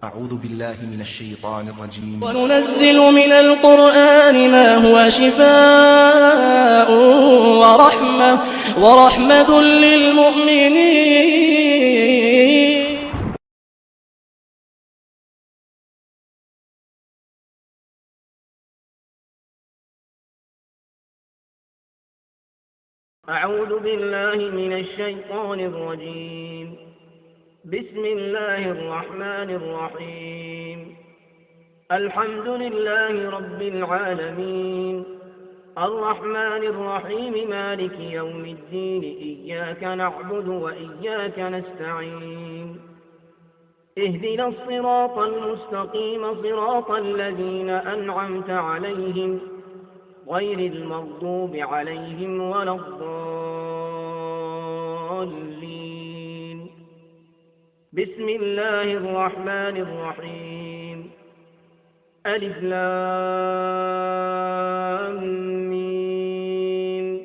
أعوذ بالله من الشيطان الرجيم. وننزل من القرآن ما هو شفاء ورحمة للمؤمنين. أعوذ بالله من الشيطان الرجيم. بسم الله الرحمن الرحيم. الحمد لله رب العالمين، الرحمن الرحيم، مالك يوم الدين، إياك نعبد وإياك نستعين. اهدنا الصراط المستقيم، صراط الذين أنعمت عليهم غير المغضوب عليهم ولا الضالين. بسم الله الرحمن الرحيم. ألف لام ميم.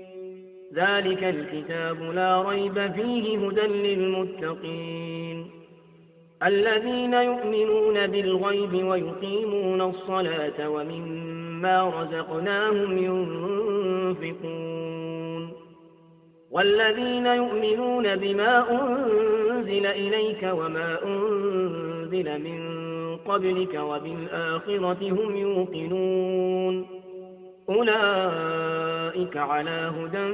ذلك الكتاب لا ريب فيه هدى للمتقين الذين يؤمنون بالغيب ويقيمون الصلاة ومما رزقناهم ينفقون والذين يؤمنون بما أنزل إليك وما أنزل من قبلك وبالآخرة هم يوقنون أولئك على هدى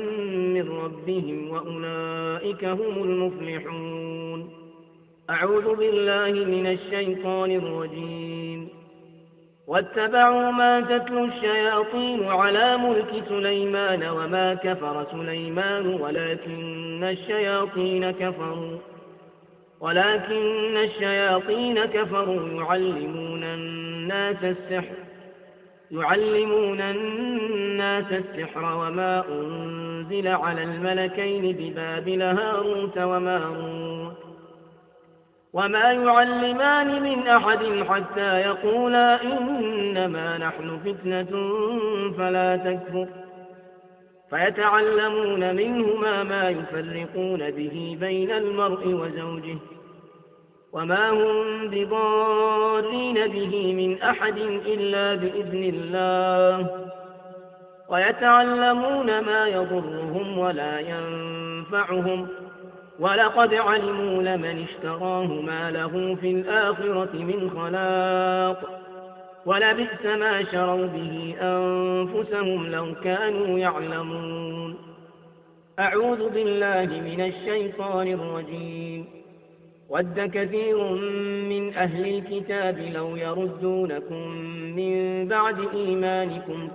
من ربهم وأولئك هم المفلحون. أعوذ بالله من الشيطان الرجيم. واتبعوا ما تتلو الشياطين على ملك سليمان وما كفر سليمان ولكن الشياطين كفروا يعلمون الناس السحر وما أنزل على الملكين ببابل هاروت وماروت وما يعلمان من أحد حتى يقولا إنما نحن فتنة فلا تكفر فيتعلمون منهما ما يفرقون به بين المرء وزوجه وما هم بضارين به من أحد إلا بإذن الله ويتعلمون ما يضرهم ولا ينفعهم ولقد علموا لمن اشتراه ما له في الآخرة من خلاق ولبئس ما شروا به أنفسهم لو كانوا يعلمون. أعوذ بالله من الشيطان الرجيم. ود كثير من أهل الكتاب لو يردونكم من بعد إيمانكم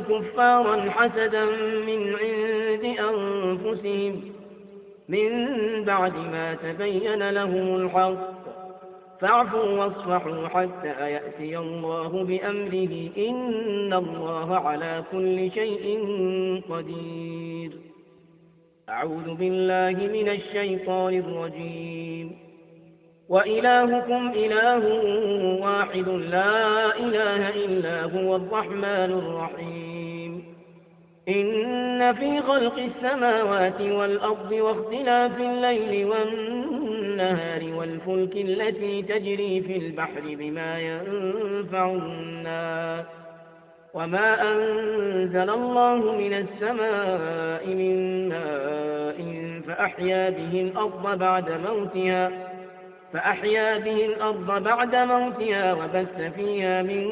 كفارا حسدا من عند أنفسهم من بعد ما تبين لهم الحق فاعفوا واصفحوا حتى يأتي الله بأمره إن الله على كل شيء قدير. أعوذ بالله من الشيطان الرجيم. وإلهكم إله واحد لا إله إلا هو الرحمن الرحيم. إن في خلق السماوات والأرض واختلاف الليل والنهار والفلك التي تجري في البحر بما ينفع الناس وما أنزل الله من السماء من ماء فأحيا به الأرض بعد موتها وبث فيها من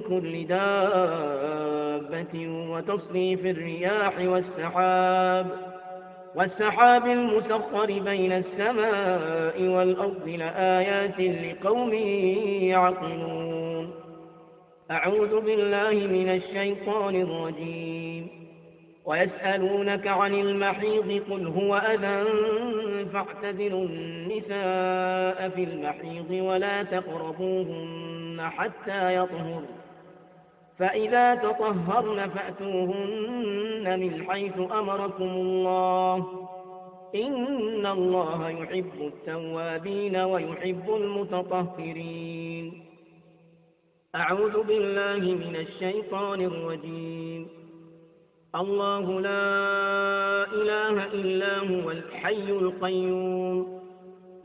كل دابة وتصريف الرياح والسحاب المسخر بين السماء والأرض لآيات لقوم يعقلون. أعوذ بالله من الشيطان الرجيم. ويسألونك عن المحيض قل هو أذى فاعتزلوا النساء في المحيض ولا تقربوهن حتى يطهرن فإذا تطهرن فأتوهن من حيث أمركم الله إن الله يحب التوابين ويحب المتطهرين. أعوذ بالله من الشيطان الرجيم. الله لا إله إلا هو الحي القيوم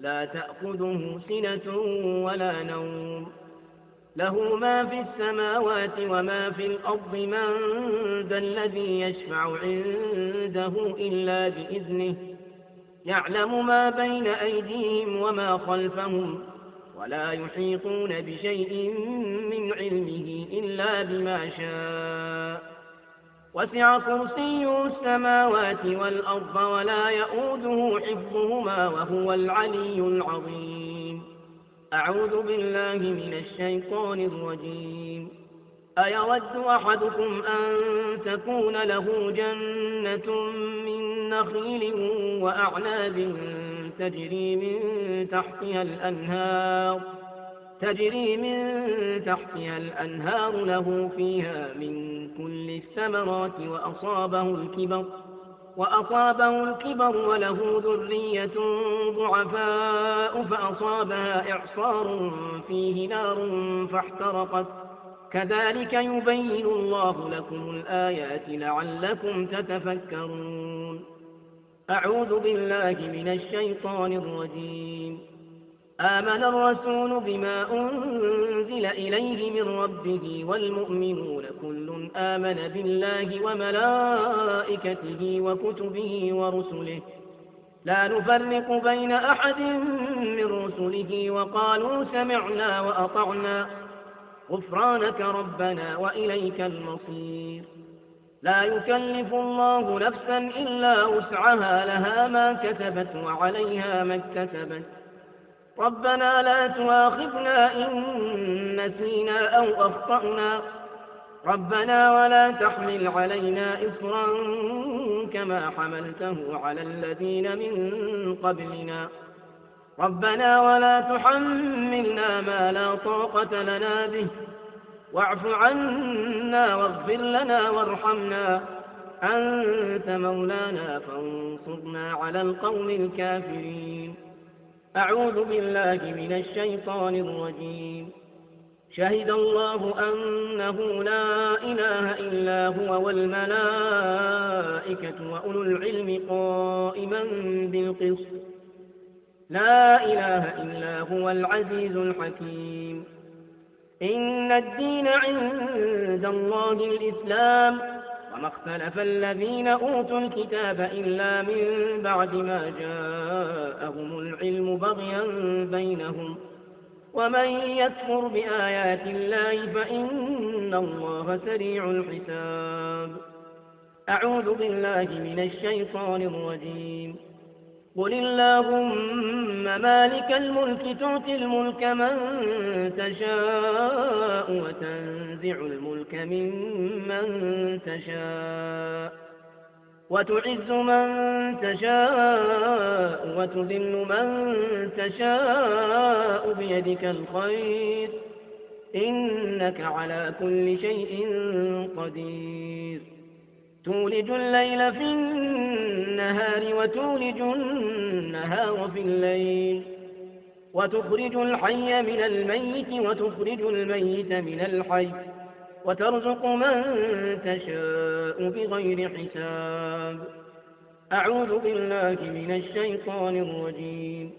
لا تأخذه سنة ولا نوم له ما في السماوات وما في الأرض من ذا الذي يشفع عنده إلا بإذنه يعلم ما بين أيديهم وما خلفهم ولا يحيطون بشيء من علمه إلا بما شاء وسع كرسيه السماوات والأرض ولا يؤوده حفظهما وهو العلي العظيم أعوذ بالله من الشيطان الرجيم أيود أحدكم أن تكون له جنة من نخيل وأعناب تجري من تحتها الأنهار له فيها من كل الثمرات وأصابه الكبر وله ذرية ضعفاء فأصابها إعصار فيه نار فاحترقت كذلك يبين الله لكم الآيات لعلكم تتفكرون أعوذ بالله من الشيطان الرجيم آمن الرسول بما أنزل إليه من ربه والمؤمنون كل آمن بالله وملائكته وكتبه ورسله لا نفرق بين أحد من رسله وقالوا سمعنا وأطعنا غفرانك ربنا وإليك المصير لا يكلف الله نفسا إلا وسعها لها ما كسبت وعليها ما اكتسبت ربنا لا تؤاخذنا إن نسينا أو أخطأنا ربنا ولا تحمل علينا إصرا كما حملته على الذين من قبلنا ربنا ولا تحملنا ما لا طاقة لنا به واعف عنا واغفر لنا وارحمنا أنت مولانا فانصرنا على القوم الكافرين أعوذ بالله من الشيطان الرجيم شهد الله أنه لا إله إلا هو والملائكة وأولو العلم قائما بالقسط لا إله إلا هو العزيز الحكيم إن الدين عند الله الإسلام وما اختلف الذين أوتوا الكتاب إلا من بعد ما جاءهم العلم بغيا بينهم ومن يكفر بآيات الله فإن الله سريع الحساب أعوذ بالله من الشيطان الرجيم قل اللهم مالك الملك تؤتي الملك من تشاء وتنزع الملك ممن تشاء وتعز من تشاء وتذل من تشاء بيدك الخير إنك على كل شيء قدير تولج الليل في النهار وتولج النهار في الليل وتخرج الحي من الميت وتخرج الميت من الحي وترزق من تشاء بغير حساب أعوذ بالله من الشيطان الرجيم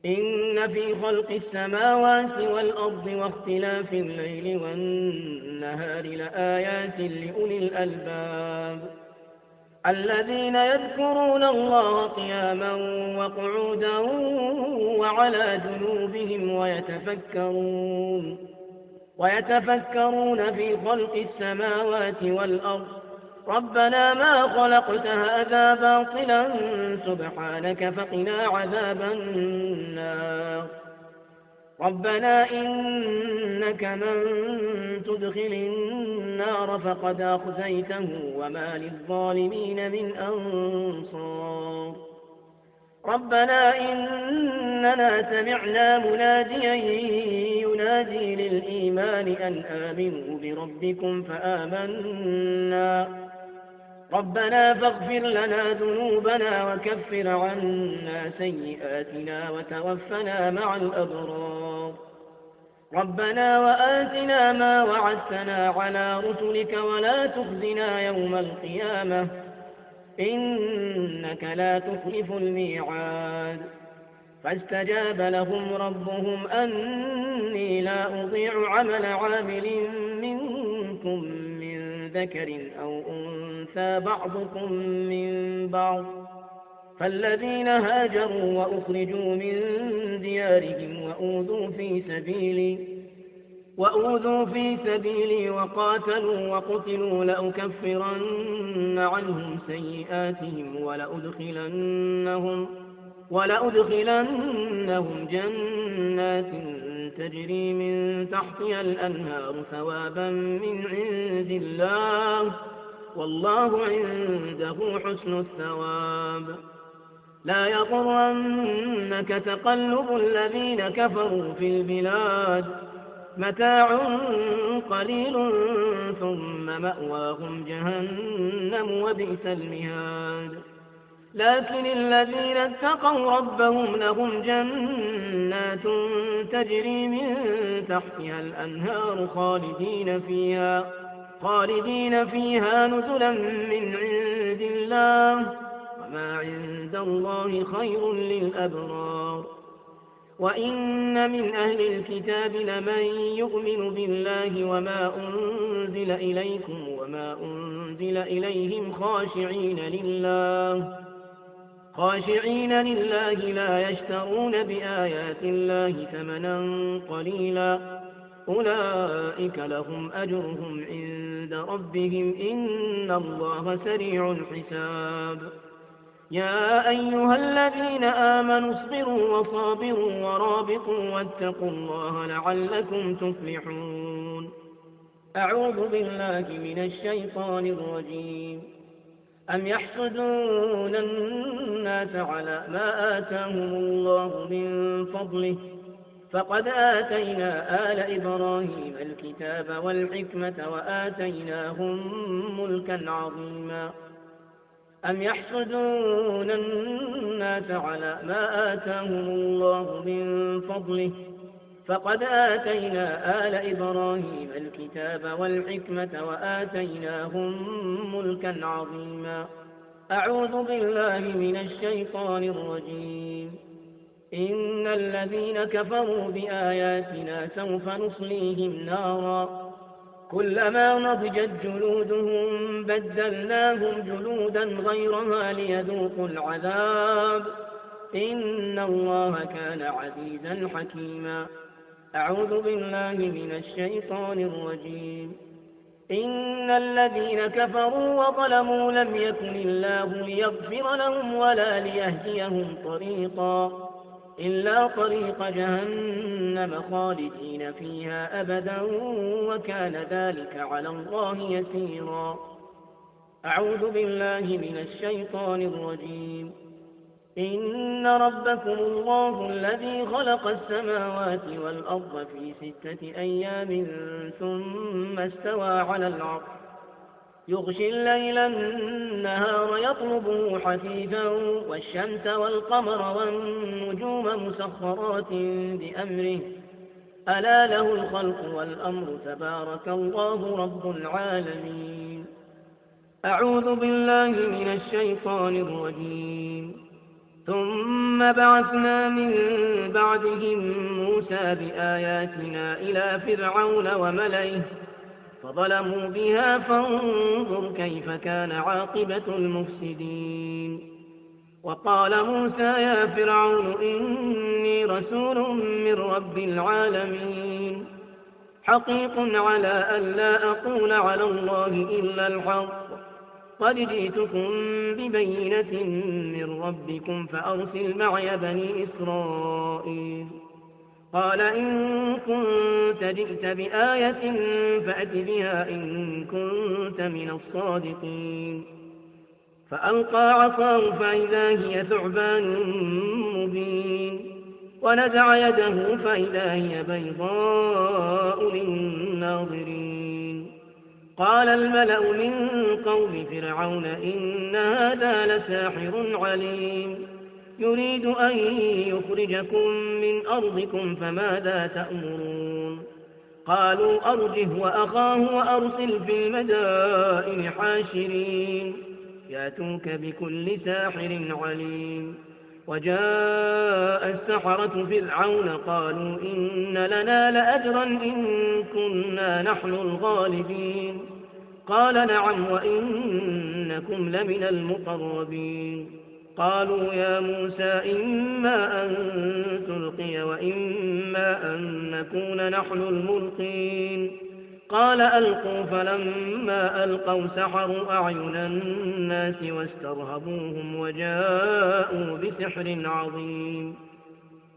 إن في خلق السماوات والأرض واختلاف الليل والنهار لآيات لأولي الألباب الذين يذكرون الله قياما وقعودا وعلى جنوبهم ويتفكرون في خلق السماوات والأرض ربنا ما خلقت هذا باطلا سبحانك فقنا عذاب النار ربنا إنك من تدخل النار فقد أخزيته وما للظالمين من أنصار ربنا إننا سمعنا مناديا ينادي للإيمان أن آمنوا بربكم فآمنا ربنا فاغفر لنا ذنوبنا وكفر عنا سيئاتنا وتوفنا مع الأبرار ربنا وآتنا ما وعدتنا على رسلك ولا تخزنا يوم القيامة إنك لا تخلف الميعاد فاستجاب لهم ربهم أني لا أضيع عمل عامل منكم من ذكر أو أنثى بعضكم من بعض. فالذين هاجروا وأخرجوا من ديارهم وأوذوا في سبيلي وقاتلوا وقتلوا لأكفرن عنهم سيئاتهم ولأدخلنهم جنات تجري من تحتها الأنهار ثوابا من عند الله والله عنده حسن الثواب. لا يغرنك تقلب الذين كفروا في البلاد متاع قليل ثم مأواهم جهنم وبئس المهاد. لكن الذين اتقوا ربهم لهم جنات تجري من تحتها الأنهار خالدين فيها نزلا من عند الله وما عند الله خير للأبرار. وإن من أهل الكتاب لمن يؤمن بالله وما أنزل إليكم وما أنزل إليهم خاشعين لله لا يشترون بآيات الله ثمنا قليلا أولئك لهم أجرهم عند ربهم إن الله سريع الحساب. يا أيها الذين آمنوا اصبروا وصابروا ورابطوا واتقوا الله لعلكم تفلحون. أعوذ بالله من الشيطان الرجيم. أم يحسدون الناس على ما آتاهم الله من فضله فقد آتينا آل إبراهيم الكتاب والحكمة وآتيناهم ملكا عظيما. أم يحسدون الناس على ما آتاهم الله من فضله فقد آتينا آل إبراهيم الكتاب والحكمة وآتيناهم ملكا عظيما. أعوذ بالله من الشيطان الرجيم. إن الذين كفروا بآياتنا سوف نصليهم نارا كلما نضجت جلودهم بدلناهم جلودا غيرها ليذوقوا العذاب إن الله كان عزيزا حكيما. أعوذ بالله من الشيطان الرجيم. إن الذين كفروا وظلموا لم يكن الله ليغفر لهم ولا ليهديهم طريقا إلا طريق جهنم خالدين فيها أبدا وكان ذلك على الله يسيرا. أعوذ بالله من الشيطان الرجيم. إن ربكم الله الذي خلق السماوات والأرض في 6 أيام ثم استوى على العرش يغشي الليل النهار يطلبه حثيثا والشمس والقمر والنجوم مسخرات بأمره ألا له الخلق والأمر تبارك الله رب العالمين. أعوذ بالله من الشيطان الرجيم. ثم بعثنا من بعدهم موسى بآياتنا إلى فرعون وملئه فظلموا بها فانظر كيف كان عاقبة المفسدين. وقال موسى يا فرعون إني رسول من رب العالمين حقيق على أن لا أقول على الله إلا الحق قد جئتكم ببينة من ربكم فأرسل معي بني إسرائيل. قال إن كنت جئت بآية فأت بها إن كنت من الصادقين. فألقى عصاه فإذا هي ثعبان مبين ونزع يده فإذا هي بيضاء للناظرين. قال الملأ من قوم فرعون إن هذا لساحر عليم يريد أن يخرجكم من أرضكم فماذا تأمرون. قالوا أرجه وأخاه وأرسل في المدائن حاشرين يأتوك بكل ساحر عليم. وجاء السحرة فرعون قالوا إن لنا لأجرا إن كنا نحن الغالبين قال نعم وإنكم لمن المقربين قالوا يا موسى إما أن تلقي وإما أن نكون نحن الملقين قال ألقوا فلما ألقوا سحروا أعين الناس واسترهبوهم وجاءوا بسحر عظيم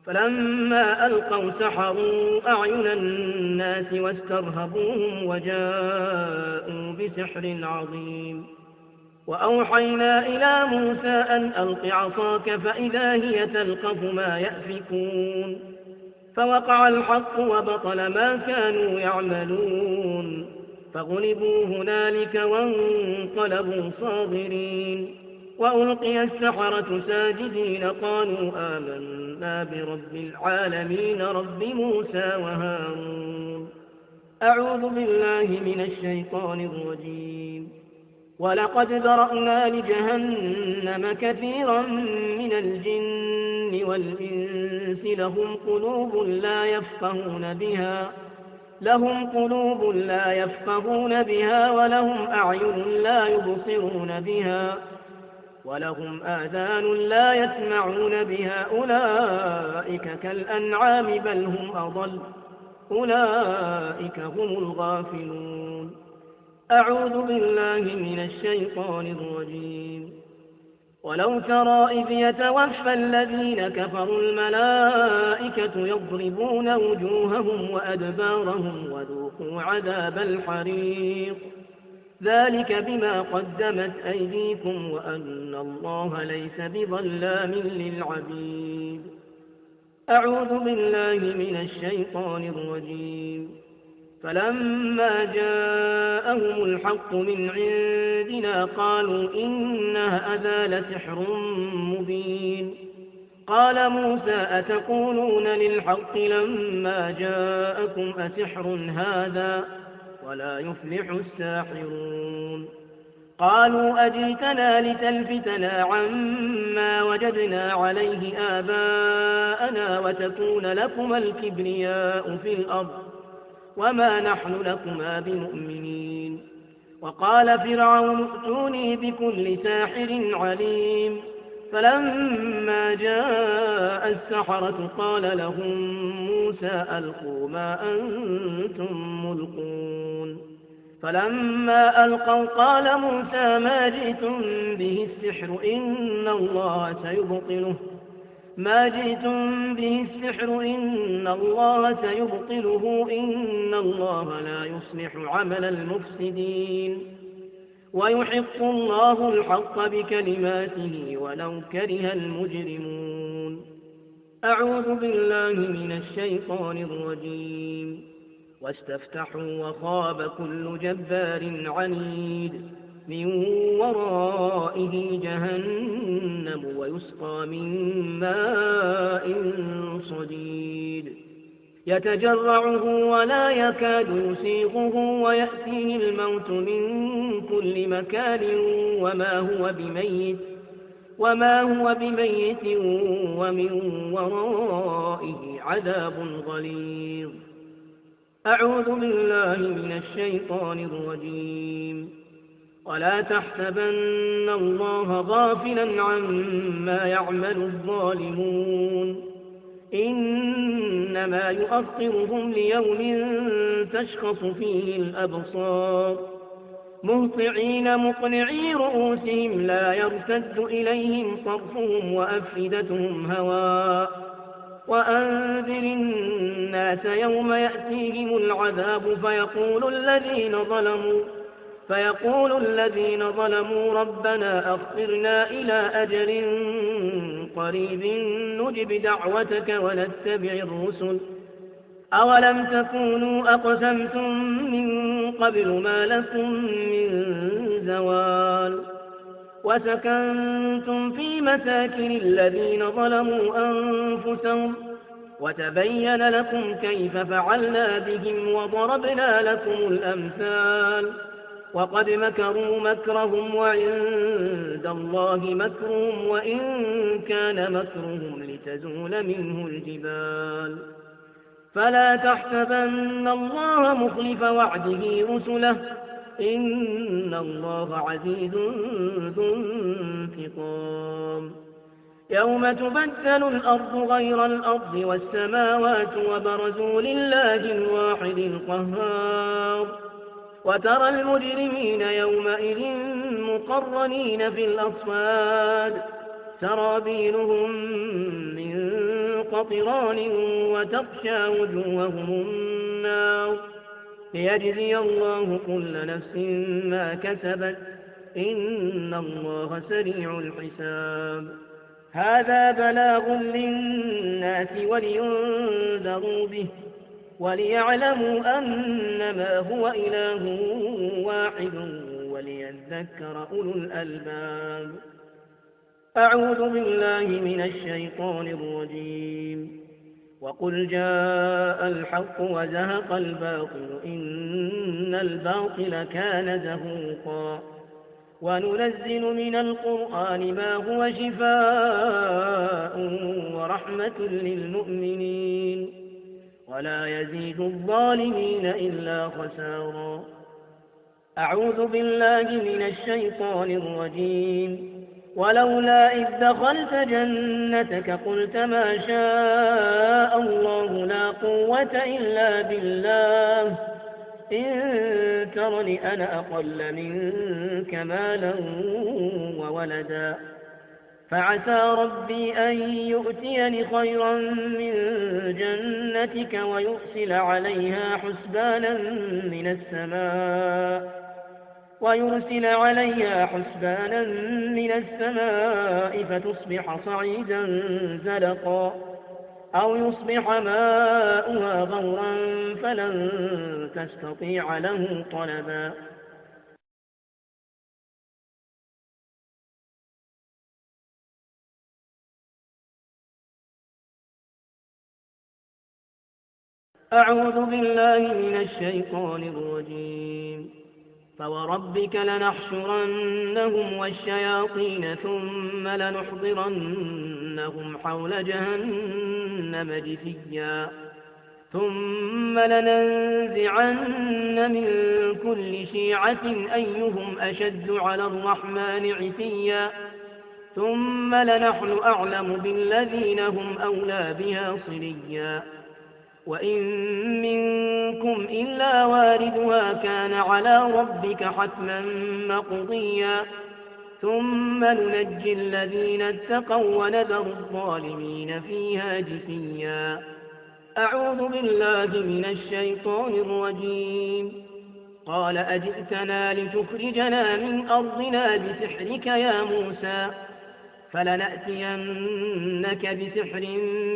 فلما ألقوا سحروا أعين الناس واسترهبوهم وجاءوا بسحر عظيم وأوحينا إلى موسى أن ألق عصاك فإذا هي تلقف ما يأفكون فوقع الحق وبطل ما كانوا يعملون فغلبوا هنالك وانقلبوا صاغرين وألقي السحرة ساجدين قالوا آمنا برب العالمين رب موسى وهارون أعوذ بالله من الشيطان الرجيم ولقد ذرأنا لجهنم كثيرا من الجن والإنس لهم قلوب لا يفقهون بها ولهم أعين لا يبصرون بها ولهم آذان لا يسمعون بها أولئك كالأنعام بل هم أضل أولئك هم الغافلون أعوذ بالله من الشيطان الرجيم ولو ترى إذ يتوفى الذين كفروا الملائكة يضربون وجوههم وأدبارهم وذوقوا عذاب الحريق ذلك بما قدمت أيديكم وأن الله ليس بظلام للعبيد أعوذ بالله من الشيطان الرجيم فلما جاءهم الحق من عندنا قالوا إن هذا لسحر مبين قال موسى أتقولون للحق لما جاءكم أسحر هذا ولا يفلح الساحرون قالوا أجئتنا لتلفتنا عما وجدنا عليه آباءنا وتكون لكما الكبرياء في الأرض وما نحن لكما بمؤمنين وقال فرعون ائتوني بكل ساحر عليم فلما جاء السحرة قال لهم موسى ألقوا ما أنتم ملقون فلما ألقوا قال موسى ما جئتم به السحر إن الله سيبطله إن الله لا يصلح عمل المفسدين ويحق الله الحق بكلماته ولو كره المجرمون أعوذ بالله من الشيطان الرجيم واستفتحوا وخاب كل جبار عنيد من ورائه جهنم ويسقى من ماء صديد يتجرعه ولا يكاد يسيغه ويأتيه الموت من كل مكان وما هو بميت ومن ورائه عذاب غليظ أعوذ بالله من الشيطان الرجيم ولا تحسبن الله غافلا عما يعمل الظالمون إنما يؤخرهم ليوم تشخص فيه الأبصار مهطعين مقنعي رؤوسهم لا يرتد إليهم صرفهم وأفئدتهم هواء وأنذر الناس يوم يأتيهم العذاب فيقول الذين ظلموا ربنا أخرنا إلى أجل قريب نجب دعوتك ونتبع الرسل أولم تكونوا أقسمتم من قبل ما لكم من زوال وسكنتم في مساكن الذين ظلموا أنفسهم وتبين لكم كيف فعلنا بهم وضربنا لكم الأمثال وقد مكروا مكرهم وعند الله مكرهم وإن كان مكرهم لتزول منه الجبال فلا تحسبن الله مخلف وعده رسله إن الله عزيز ذو انتقام يوم تبدل الأرض غير الأرض والسماوات وبرزوا لله الواحد القهار وترى المجرمين يومئذ مقرنين في الأصفاد سرابيلهم من قطران وتغشى وجوههم النار ليجزي الله كل نفس ما كسبت إن الله سريع الحساب هذا بلاغ للناس ولينذروا به وليعلموا أنما هو إله واحد وليذكر أولو الألباب أعوذ بالله من الشيطان الرجيم وقل جاء الحق وزهق الباطل إن الباطل كان زهوقا وننزل من القرآن ما هو شفاء ورحمة للمؤمنين ولا يزيد الظالمين إلا خسارا أعوذ بالله من الشيطان الرجيم ولولا إذ دخلت جنتك قلت ما شاء الله لا قوة إلا بالله إن ترني أنا أقل منك مالا وولدا فعسى ربي أن يؤتيني خيرا من جنتك ويرسل عليها حسبانا من السماء فتصبح صعيدا زلقا أو يصبح ماؤها غورا فلن تستطيع له طلبا أعوذ بالله من الشيطان الرجيم فوربك لنحشرنهم والشياطين ثم لنحضرنهم حول جهنم جثيا ثم لننزعن من كل شيعة أيهم أشد على الرحمن عتيا ثم لنحن أعلم بالذين هم أولى بها صليا وإن منكم إلا واردها كان على ربك حتما مقضيا ثم ننجي الذين اتقوا ونذر الظالمين فيها جثيا أعوذ بالله من الشيطان الرجيم قال أجئتنا لتخرجنا من أرضنا بسحرك يا موسى فلنأتينك بسحر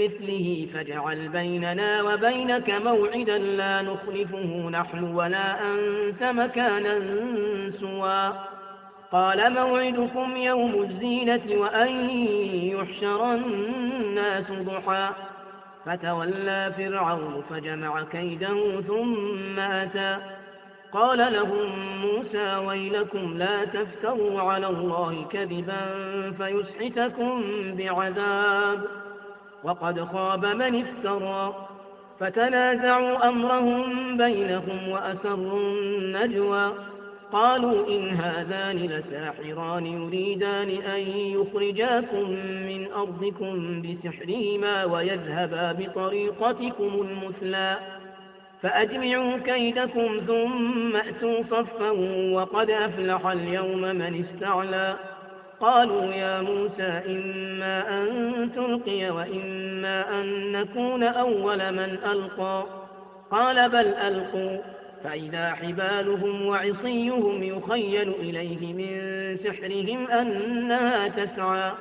مثله فاجعل بيننا وبينك موعدا لا نخلفه نحن ولا أنت مكانا سوى قال موعدكم يوم الزينة وأن يحشر الناس ضحى فتولى فرعون فجمع كيده ثم أتى قال لهم موسى ويلكم لا تفتروا على الله كذبا فيسحتكم بعذاب وقد خاب من افترى فتنازعوا أمرهم بينهم وأسروا النجوى قالوا إن هذان لساحران يريدان أن يخرجاكم من أرضكم بسحرهما ويذهبا بطريقتكم المثلى فأجمعوا كيدكم ثم أتوا صفا وقد أفلح اليوم من استعلى قالوا يا موسى إما أن تلقي وإما أن نكون أول من ألقى قال بل ألقوا فإذا حبالهم وعصيهم يخيل إليه من سحرهم أنها تسعى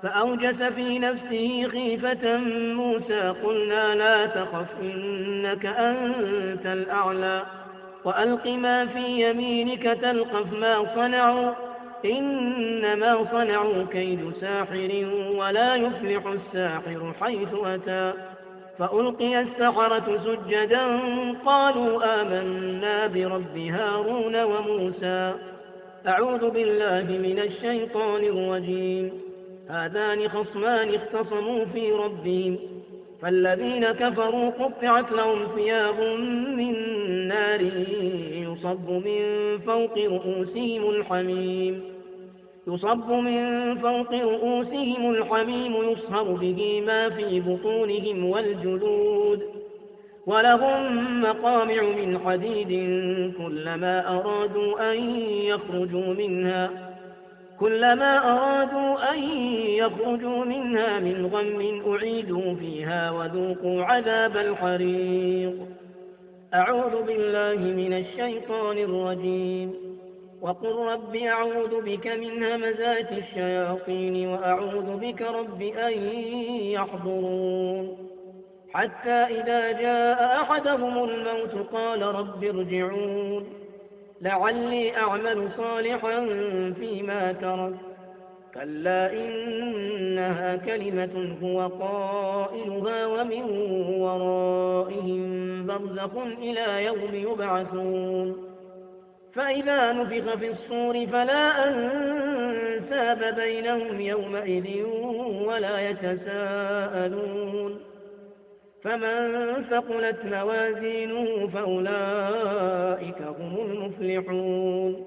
فأوجس في نفسه خيفة موسى قلنا لا تخف إنك أنت الأعلى وألق ما في يمينك تلقف ما صنعوا إنما صنعوا كيد ساحر ولا يفلح الساحر حيث أتى فألقي السحرة سجدا قالوا آمنا برب هارون وموسى. أعوذ بالله من الشيطان الرجيم. هذان خصمان اختصموا في ربهم فالذين كفروا قطعت لهم ثياب من نار يصب من فوق رؤوسهم الحميم يصهر به ما في بطونهم والجلود ولهم مقامع من حديد كلما أرادوا أن يخرجوا منها من غم أعيدوا فيها وذوقوا عذاب الحريق. أعوذ بالله من الشيطان الرجيم. وقل رب أعوذ بك من همزات الشياطين وأعوذ بك رب أن يحضرون. حتى إذا جاء أحدهم الموت قال رب ارجعون لعلي أعمل صالحا فيما ترك كلا إنها كلمة هو قائلها ومن ورائهم برزخ إلى يوم يبعثون. فإذا نفخ في الصور فلا أنساب بينهم يومئذ ولا يتساءلون. فمن ثقلت موازينه فأولئك هم المفلحون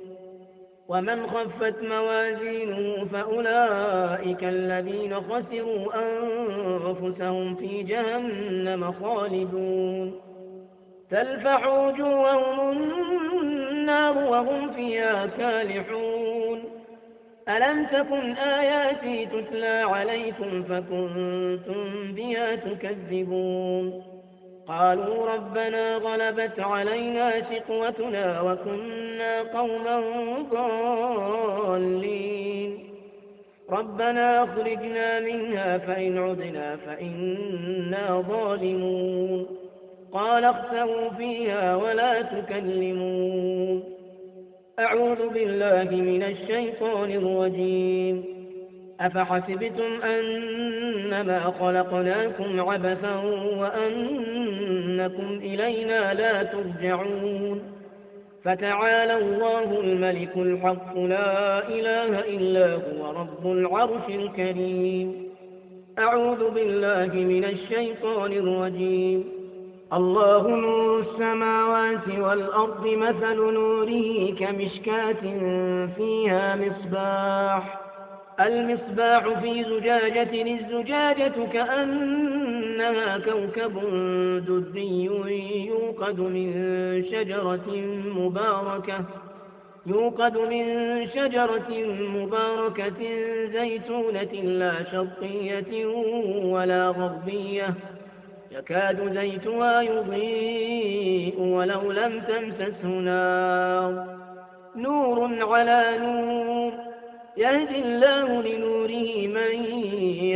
ومن خفت موازينه فأولئك الذين خسروا أنفسهم في جهنم خالدون. تلفح وجوههم النار وهم فيها كالحون. ألم تكن آياتي تتلى عليكم فكنتم بها تكذبون. قالوا ربنا غلبت علينا شقوتنا وكنا قوما ضالين ربنا أخرجنا منها فإن عدنا فإنا ظالمون. قال اخسئوا فيها ولا تكلمون. أعوذ بالله من الشيطان الرجيم. أفحسبتم أنما خلقناكم عبثا وأنكم إلينا لا ترجعون. فتعالى الله الملك الحق لا إله إلا هو رب العرش الكريم. أعوذ بالله من الشيطان الرجيم. الله نور السماوات والأرض مثل نوره كمشكاة فيها مصباح. المصباح في زجاجة الزجاجة كأنها كوكب دري يوقد من شجرة مباركة زيتونة لا شرقية ولا غربية يكاد زيتها يضيء ولو لم تمسسه نار نور على نور يهدي الله لنوره من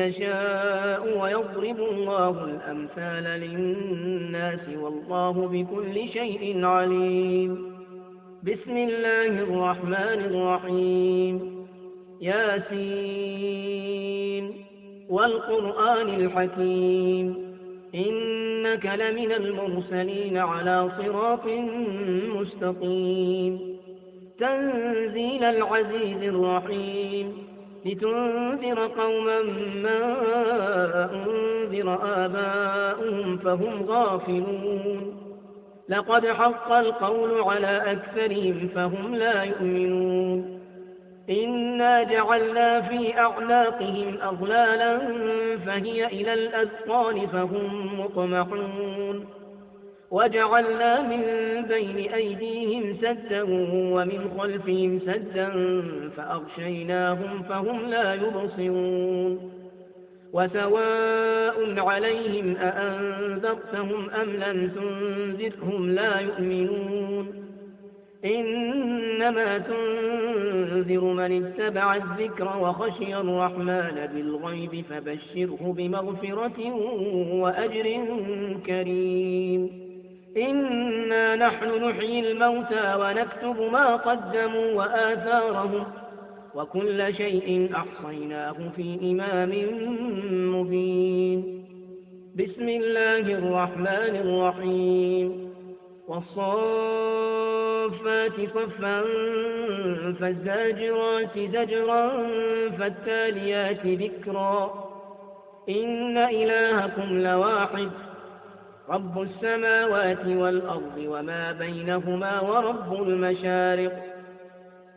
يشاء ويضرب الله الأمثال للناس والله بكل شيء عليم. بسم الله الرحمن الرحيم. ياسين والقرآن الحكيم إنك لمن المرسلين على صراط مستقيم. تنزيل العزيز الرحيم لتنذر قوما ما أنذر آباؤهم فهم غافلون. لقد حق القول على أكثرهم فهم لا يؤمنون. إنا جعلنا في أعناقهم أغلالا فهي إلى الأذقان فهم مقمحون. وجعلنا من بين أيديهم سدا ومن خلفهم سدا فأغشيناهم فهم لا يبصرون. وسواء عليهم أأنذرتهم أم لم تنذرهم لا يؤمنون. إنما تنذر من اتبع الذكر وخشي الرحمن بالغيب فبشره بمغفرة وأجر كريم. إنا نحن نحيي الموتى ونكتب ما قدموا وآثارهم وكل شيء أحصيناه في إمام مبين. بسم الله الرحمن الرحيم والصافات صفا فالزاجرات زجرا فالتاليات ذكرا إن إلهكم لواحد رب السماوات والأرض وما بينهما ورب المشارق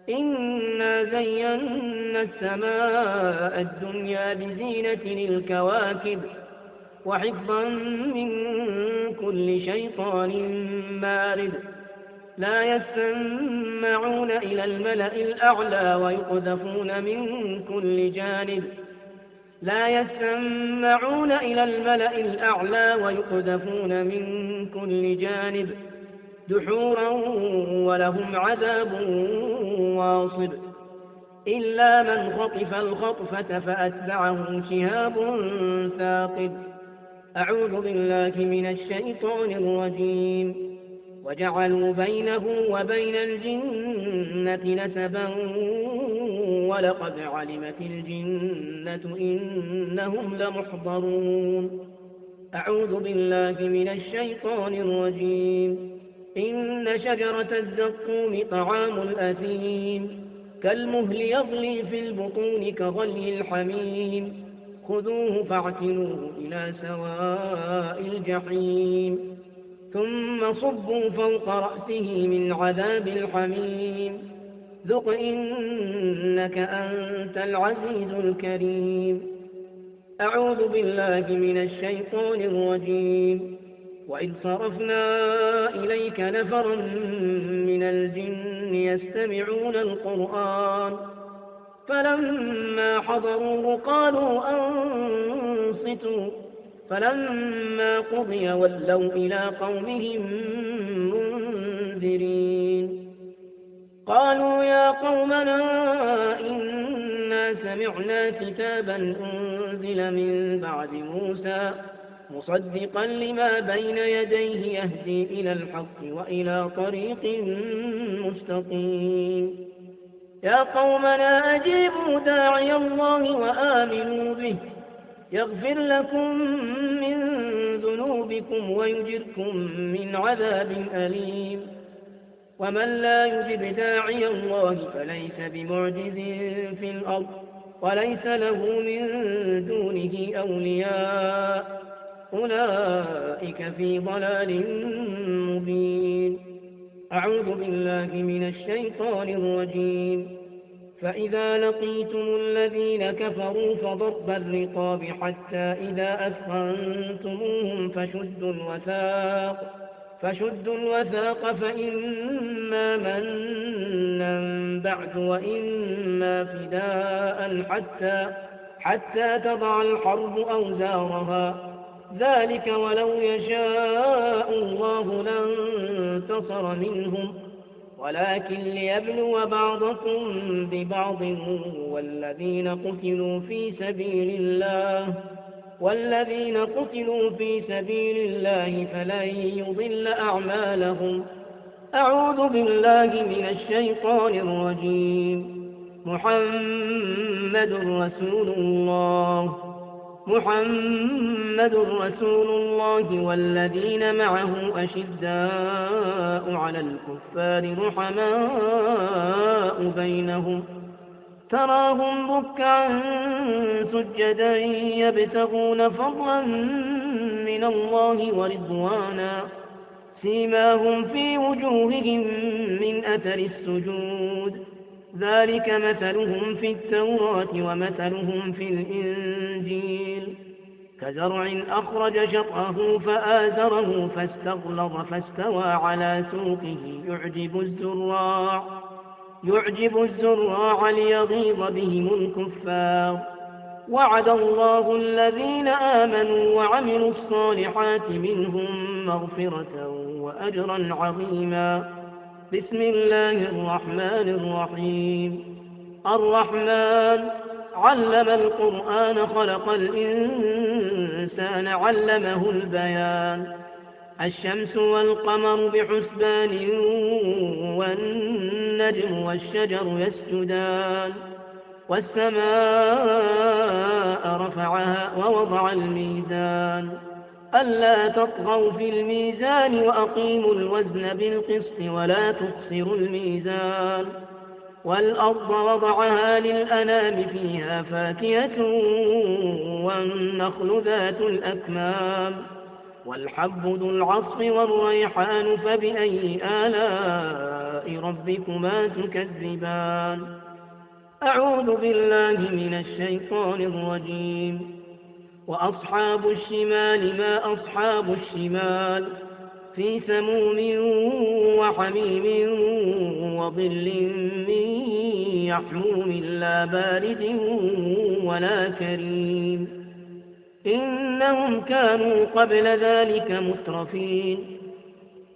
إنا زينا السماء الدنيا بزينة الكواكب وحفظا من كل شيطان مارد لا يسمعون إلى الملأ الأعلى ويقذفون من كل جانب دحورا ولهم عذاب واصب إلا من خطف الخطفة فأتبعه شهاب ثاقب أعوذ بالله من الشيطان الرجيم وجعلوا بينه وبين الجنة نسبا ولقد علمت الجنة إنهم لمحضرون أعوذ بالله من الشيطان الرجيم إن شجرة الزقوم طعام الأثيم كالمهل يغلي في البطون كغلي الحميم خذوه فاعتلوه إلى سواء الجحيم ثم صبوا فوق رأسه من عذاب الحميم ذق إنك أنت العزيز الكريم أعوذ بالله من الشيطان الرجيم وإذ صرفنا إليك نفرا من الجن يستمعون القرآن فلما حضروه قالوا أنصتوا فلما قضي ولوا إلى قومهم منذرين قالوا يا قومنا إنا سمعنا كتابا أنزل من بعد موسى مصدقا لما بين يديه يهدي إلى الحق وإلى طريق مستقيم يا قومنا أجيبوا داعي الله وآمنوا به يغفر لكم من ذنوبكم ويجركم من عذاب أليم ومن لا يجب داعي الله فليس بمعجز في الأرض وليس له من دونه أولياء أولئك في ضلال مبين أعوذ بالله من الشيطان الرجيم فإذا لقيتم الذين كفروا فضرب الرقاب حتى إذا أثخنتموهم فشدوا الوثاق فإما منا بعد وإما فداء حتى تضع الحرب أوزارها ذلك ولو يشاء الله لانتصر منهم ولكن ليبلو بعضكم ببعض والذين قتلوا في سبيل الله فلن يضل أعمالهم أعوذ بالله من الشيطان الرجيم محمد رسول الله والذين معه أشداء على الكفار رحماء بينهم تراهم ركعا سجدا يبتغون فضلا من الله ورضوانا سيماهم في وجوههم من أثر السجود ذلك مثلهم في التوراة ومثلهم في الإنجيل كزرع أخرج شطأه فآزره فاستغلظ فاستوى على سوقه يعجب الزراع ليغيظ بهم الكفار وعد الله الذين آمنوا وعملوا الصالحات منهم مغفرة وأجرا عظيما بسم الله الرحمن الرحيم الرحمن علم القرآن خلق الإنسان علمه البيان الشمس والقمر بحسبان والنجم والشجر يسجدان والسماء رفعها ووضع الميزان ألا تطغوا في الميزان وأقيموا الوزن بالقسط ولا تخسروا الميزان والأرض وضعها للأنام فيها فاكهة والنخل ذات الأكمام والحب ذو العصف والريحان فبأي آلاء ربكما تكذبان أعوذ بالله من الشيطان الرجيم وأصحاب الشمال ما أصحاب الشمال في سموم وحميم وظل من يحموم لا بارد ولا كريم إنهم كانوا قبل ذلك مترفين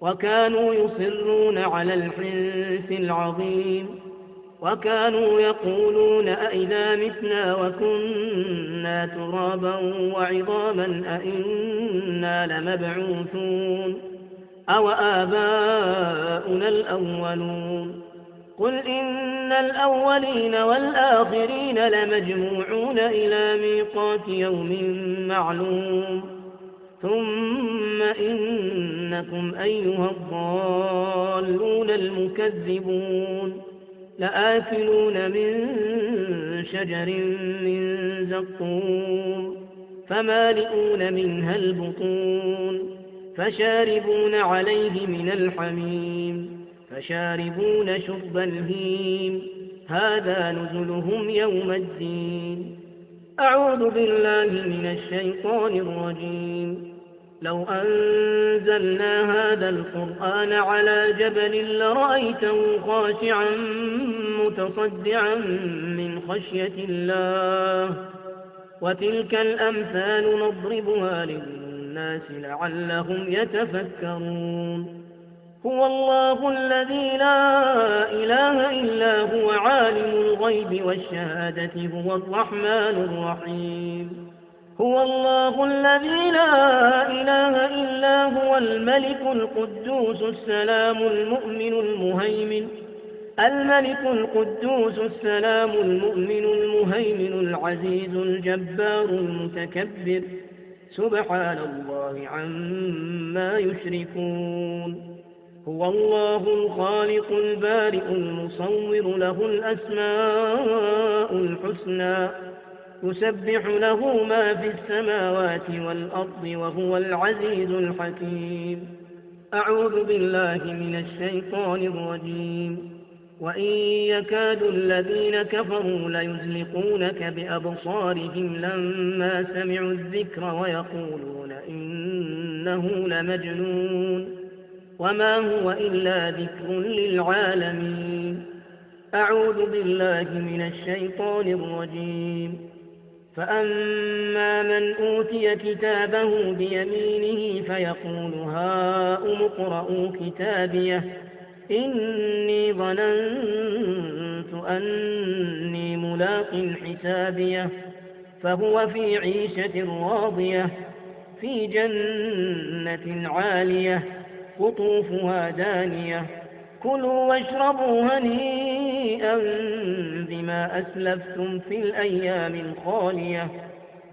وكانوا يصرون على الحنث العظيم وكانوا يقولون أئذا متنا وكنا ترابا وعظاما أئنا لمبعوثون أو آباؤنا الأولون قل إن الأولين والآخرين لمجموعون إلى ميقات يوم معلوم ثم إنكم أيها الضالون المكذبون لآكلون من شجر من زقوم فمالئون منها البطون فشاربون عليه من الحميم فشاربون شرب الهيم هذا نزلهم يوم الدين أعوذ بالله من الشيطان الرجيم لو أنزلنا هذا القرآن على جبل لرأيته خاشعا متصدعا من خشية الله وتلك الأمثال نضربها للناس لعلهم يتفكرون هو الله الذي لا إله إلا هو عالم الغيب والشهادة هو الرحمن الرحيم هو الله الذي لا إله إلا هو الملك القدوس السلام المؤمن المهيمن العزيز الجبار المتكبر سبحان الله عما يشركون هو الله الخالق البارئ المصور له الأسماء الحسنى يسبح له ما في السماوات والأرض وهو العزيز الحكيم أعوذ بالله من الشيطان الرجيم وإن يكاد الذين كفروا ليزلقونك بأبصارهم لما سمعوا الذكر ويقولون إنه لمجنون وما هو إلا ذكر للعالمين أعوذ بالله من الشيطان الرجيم فأما من أوتي كتابه بيمينه فيقول هاؤم اقرءوا كتابيه إني ظننت أني ملاق حسابيه فهو في عيشة راضية في جنة عالية قطوفها دانية كلوا واشربوا هنيئا بما أسلفتم في الأيام الخالية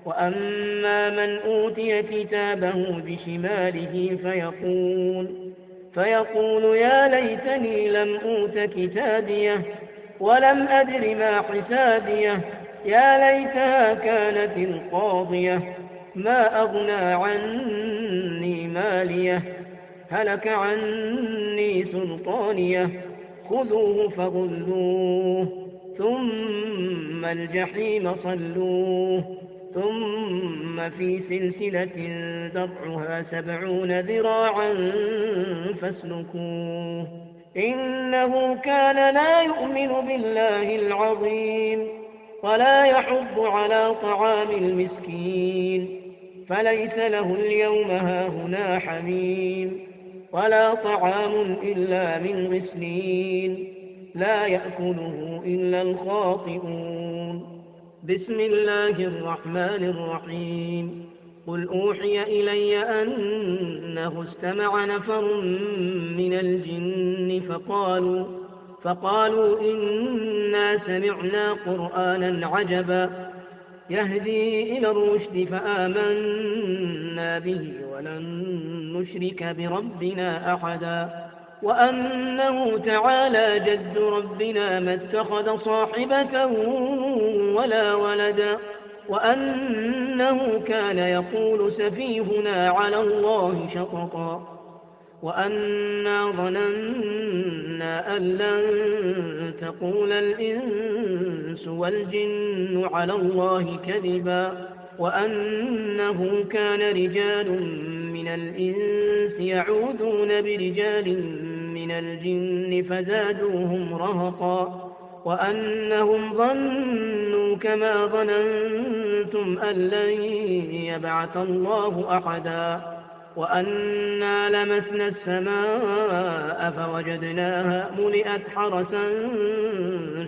وأما من أوتي كتابه بشماله فيقول يا ليتني لم أوت كتابيه ولم أدر ما حسابيه يا ليتها كانت القاضية ما أغنى عني ماليه هلك عني سلطانيه خذوه فغلوه ثم الجحيم صلوه ثم في سلسلة ذرعها 70 ذراعا فاسلكوه إنه كان لا يؤمن بالله العظيم ولا يحض على طعام المسكين فليس له اليوم هاهنا حميم ولا طعام إلا من غسلين لا يأكله إلا الخاطئون بسم الله الرحمن الرحيم قل أوحي إلي أنه استمع نفر من الجن فقالوا إنا سمعنا قرآنا عجبا يهدي إلى الرشد فآمنا به ولن نشرك بربنا أحدا وأنه تعالى جد ربنا ما اتخذ صاحبة ولا ولدا وأنه كان يقول سفيهنا على الله شططا وأنا ظننا أن لن تقول الإنس والجن على الله كذبا وأنه كان رجال من الإنس يعوذون برجال من الجن فزادوهم رهقا وأنهم ظنوا كما ظننتم أن لن يبعث الله أحدا وأنا لمسنا السماء فوجدناها ملئت حرسا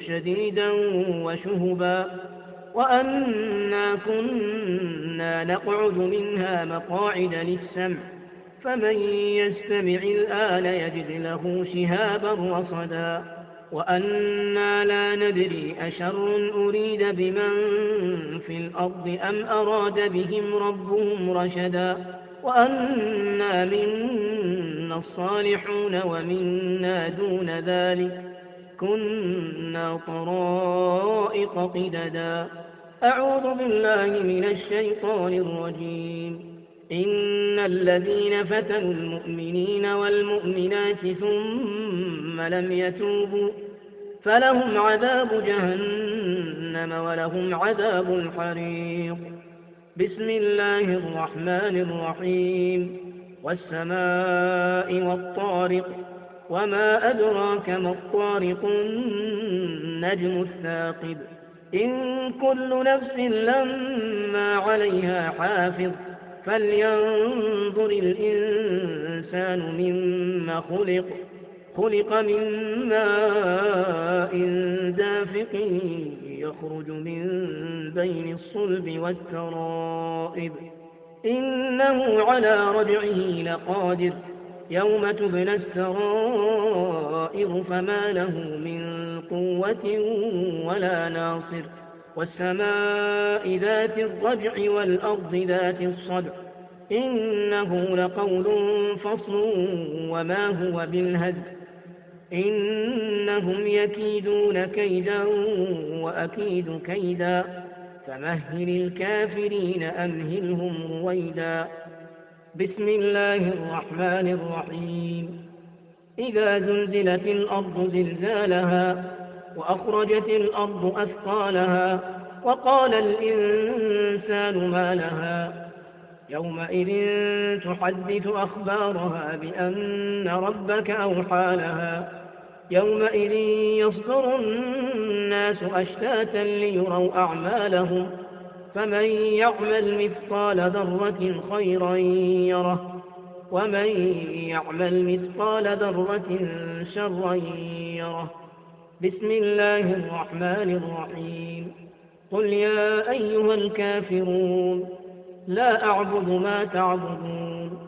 شديدا وشهبا وأنا كنا نقعد منها مقاعد للسمع فمن يستمع الآن يجد له شهابا رصدا وأنا لا ندري أشر أريد بمن في الأرض أم أراد بهم ربهم رشدا وأنا منا الصالحون ومنا دون ذلك كنا طرائق قددا أعوذ بالله من الشيطان الرجيم إن الذين فتنوا المؤمنين والمؤمنات ثم لم يتوبوا فلهم عذاب جهنم ولهم عذاب الحريق بسم الله الرحمن الرحيم والسماء والطارق وما أدراك ما الطارق النجم الثاقب إن كل نفس لما عليها حافظ فلينظر الإنسان مما خلق من ماء دافق يخرج من بين الصلب والترائب إنه على رجعه لقادر يوم تبلى السرائر فما له من قوة ولا ناصر والسماء ذات الرجع والأرض ذات الصدع إنه لقول فصل وما هو بالهزل إنهم يكيدون كيدا وأكيد كيدا فمهل الكافرين أمهلهم رويدا بسم الله الرحمن الرحيم إذا زلزلت الأرض زلزالها وأخرجت الأرض أثقالها وقال الإنسان ما لها يومئذ تحدث أخبارها بأن ربك أوحى لها يومئذ يصدر الناس أشتاتا ليروا أعمالهم فمن يعمل مثقال ذرة خيرا يره ومن يعمل مثقال ذرة شرا يره بسم الله الرحمن الرحيم قل يا أيها الكافرون لا أعبد ما تعبدون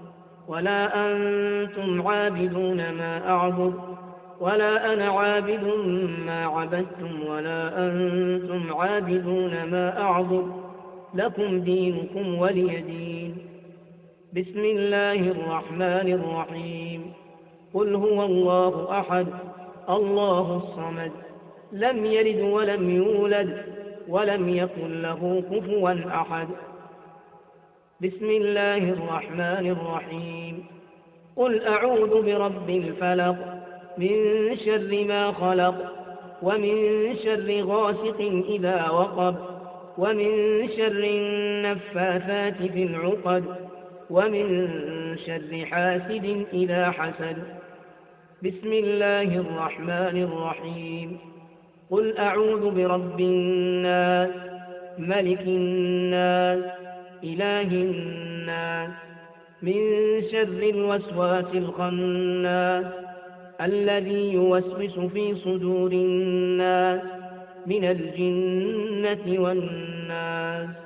ولا أنتم عابدون ما أعبد ولا أنا عابد ما عبدتم ولا أنتم عابدون ما أعبد لكم دينكم ولي دين بسم الله الرحمن الرحيم قل هو الله أحد الله الصمد لم يلد ولم يولد ولم يكن له كفوا أحد بسم الله الرحمن الرحيم قل أعوذ برب الفلق من شر ما خلق ومن شر غاسق إذا وقب ومن شر النفاثات في العقد ومن شر حاسد إذا حسد بسم الله الرحمن الرحيم قل أعوذ برب الناس ملك الناس إله الناس من شر الوسواس الخناس الذي يوسوس في صدور الناس من الجنة والناس